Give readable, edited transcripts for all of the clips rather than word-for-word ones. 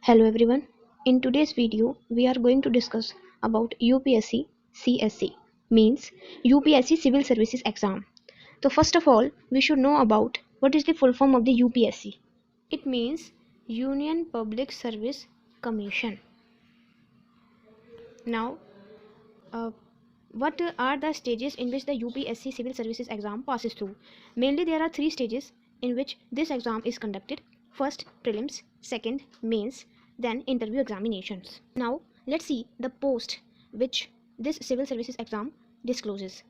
Hello everyone. In today's video, we are going to discuss about UPSC CSE, means UPSC Civil Services Exam. So first of all, we should know about what is the full form of the UPSC. It means Union Public Service Commission. Now, what are the stages in which the UPSC Civil Services Exam passes through? Mainly there are three stages in which this exam is conducted. First, prelims, second, mains, then interview examinations. Now, let's see the post which this civil services exam discloses.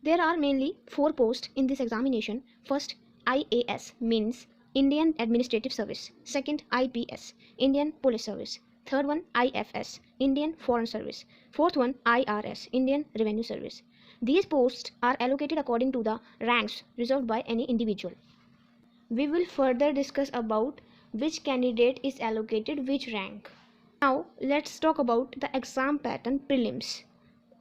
There are mainly four posts in this examination. First, IAS means Indian Administrative Service. Second, IPS, Indian Police Service. Third one, IFS, Indian Foreign Service. Fourth one, IRS, Indian Revenue Service. These posts are allocated according to the ranks reserved by any individual. We will further discuss about which candidate is allocated which rank. Now let's talk about the exam pattern prelims.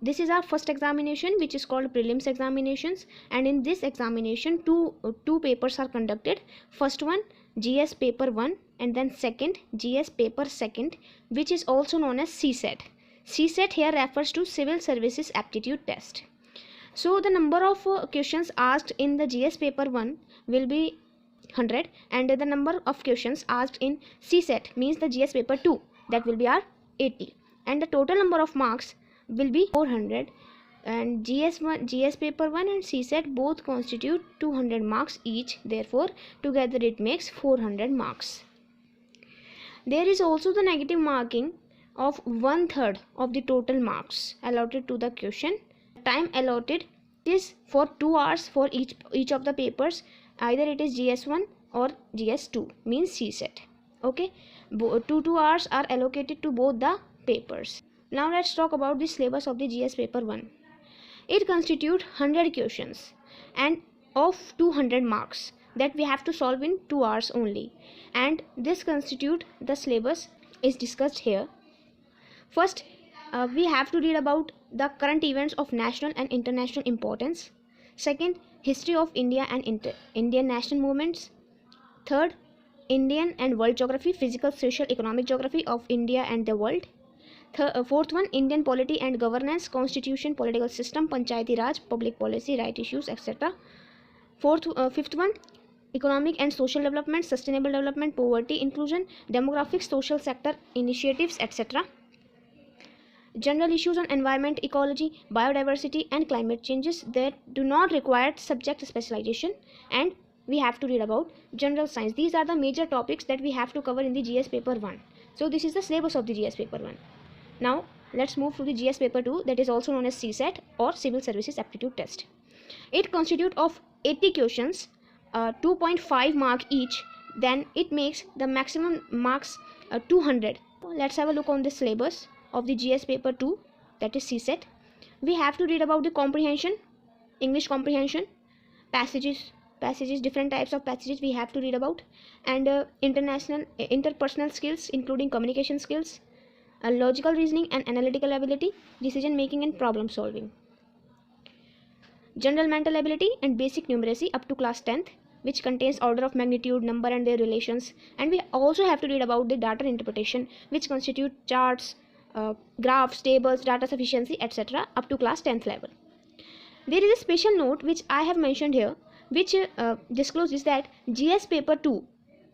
This is our first examination, which is called prelims examinations, and in this examination two papers are conducted. First one, GS paper 1, and then second, GS paper 2, which is also known as CSET. CSET here refers to Civil Services Aptitude Test. So the number of questions asked in the GS paper 1 will be 100, and the number of questions asked in CSET, means the GS paper 2, that will be our 80, and the total number of marks will be 400, and GS paper 1 and CSET both constitute 200 marks each, therefore together it makes 400 marks. There is also the negative marking of 1/3 of the total marks allotted to the question. Time allotted is for 2 hours for each of the papers, either it is GS1 or GS2, means CSET. Okay, 2 hours are allocated to both the papers. Now let's talk about the syllabus of the GS paper 1. It constitutes 100 questions and of 200 marks that we have to solve in 2 hours only, and this constitute the syllabus is discussed here. First, we have to read about the current events of national and international importance. Second, history of India and Indian national movements. Third, Indian and world geography, physical, social, economic geography of India and the world. Fourth one, Indian polity and governance, constitution, political system, panchayati raj, public policy, right issues, etc. Fifth one, economic and social development, sustainable development, poverty, inclusion, demographics, social sector initiatives, etc. General issues on environment, ecology, biodiversity and climate changes that do not require subject specialization, and we have to read about general science. These are the major topics that we have to cover in the GS paper 1. So this is the syllabus of the GS paper 1. Now let's move to the GS paper 2, that is also known as CSET or Civil Services Aptitude Test. It constitutes of 80 questions, 2.5 mark each, then it makes the maximum marks 200. Let's have a look on the syllabus of the GS paper 2, that is CSET. We have to read about the comprehension, English comprehension, passages, different types of passages we have to read about, and interpersonal skills including communication skills, logical reasoning and analytical ability, decision making and problem solving, general mental ability and basic numeracy up to class 10th, which contains order of magnitude, number and their relations, and we also have to read about the data interpretation, which constitute charts, graphs, tables, data sufficiency, etc. up to class 10th level. There is a special note which I have mentioned here, which discloses that GS paper 2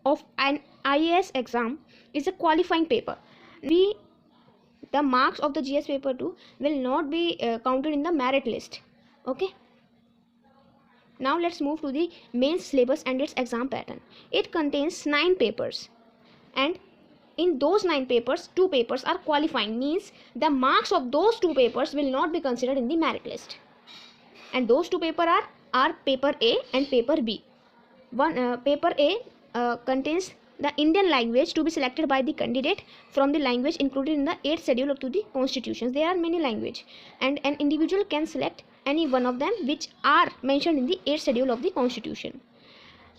of an IAS exam is a qualifying paper. The marks of the GS paper 2 will not be counted in the merit list. Okay. Now let's move to the main syllabus and its exam pattern. It contains 9 papers, and in those 9 papers, 2 papers are qualifying, means the marks of those 2 papers will not be considered in the merit list. And those 2 papers are paper A and paper B. Paper A contains the Indian language to be selected by the candidate from the language included in the 8th schedule to the constitutions. There are many languages, and an individual can select any one of them which are mentioned in the 8th schedule of the constitution.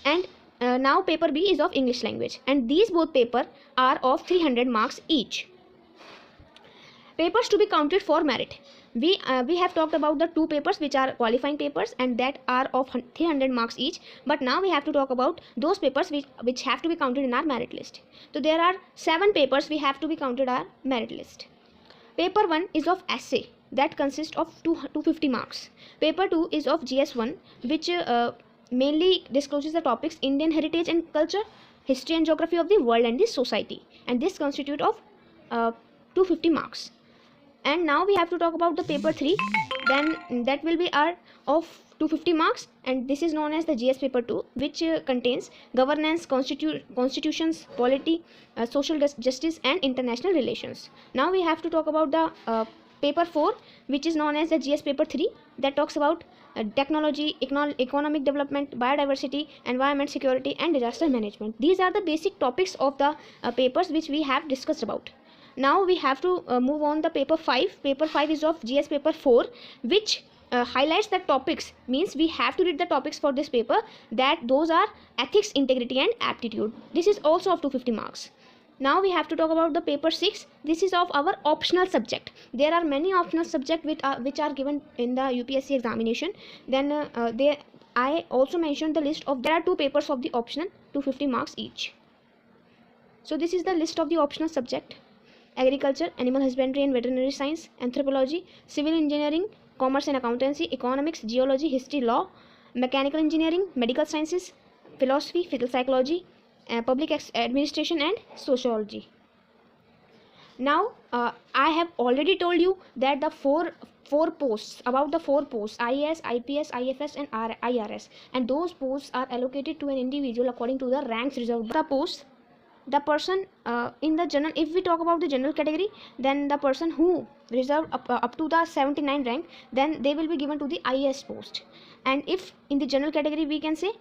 And now paper B is of English language, and these both papers are of 300 marks each. Papers to be counted for merit. we have talked about the two papers which are qualifying papers and that are of 300 marks each, but now we have to talk about those papers which have to be counted in our merit list. So there are 7 papers we have to be counted our merit list. Paper 1 is of essay, that consists of 250 marks. Paper 2 is of GS1, which mainly discloses the topics Indian heritage and culture, history and geography of the world and the society, and this constitute of 250 marks. And now we have to talk about the paper 3, then that will be our of 250 marks, and this is known as the GS paper 2, which contains governance, constitutions, polity, social justice and international relations. Now we have to talk about the paper 4, which is known as the GS paper 3, that talks about technology, economic development, biodiversity, environment, security and disaster management. These are the basic topics of the papers which we have discussed about. Now we have to move on the paper 5. Paper 5 is of GS paper 4, which highlights the topics, means we have to read the topics for this paper, that those are ethics, integrity and aptitude. This is also of 250 marks. Now we have to talk about the paper 6. This is of our optional subject. There are many optional subjects which are given in the UPSC examination. Then I also mentioned the list of, there are 2 papers of the optional, 250 marks each. So this is the list of the optional subject: agriculture, animal husbandry and veterinary science, anthropology, civil engineering, commerce and accountancy, economics, geology, history, law, mechanical engineering, medical sciences, philosophy, psychology, public administration and sociology. Now I have already told you that the four posts, about the 4 posts, IAS, IPS, IFS and IRS, and those posts are allocated to an individual according to the ranks reserved. The posts, the person in the general, if we talk about the general category, then the person who reserved up to the 79 rank, then they will be given to the IAS post. And if in the general category, we can say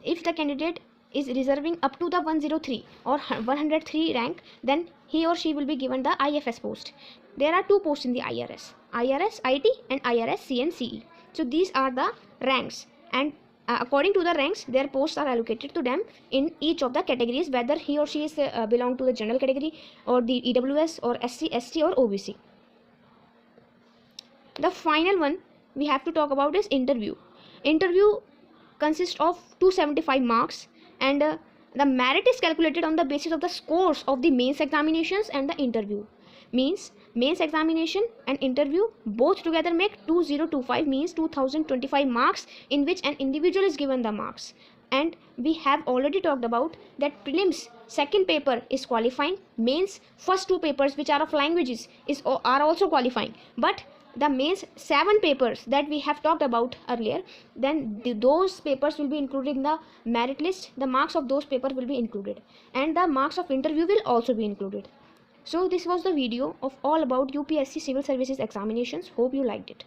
if the candidate is reserving up to the 103 or 103 rank, then he or she will be given the IFS post. There are 2 posts in the IRS IT and IRS C and CE. So these are the ranks, and according to the ranks, their posts are allocated to them in each of the categories, whether he or she is belong to the general category or the EWS or SC, ST or OBC. The final one we have to talk about is interview. Interview consists of 275 marks, and the merit is calculated on the basis of the scores of the mains examinations and the interview. Means mains examination and interview both together make 2025, means 2025 marks, in which an individual is given the marks. And we have already talked about that prelims second paper is qualifying, mains first 2 papers which are of languages are also qualifying, but the mains 7 papers that we have talked about earlier, then those papers will be included in the merit list. The marks of those papers will be included, and the marks of interview will also be included. So this was the video of all about UPSC Civil Services examinations. Hope you liked it.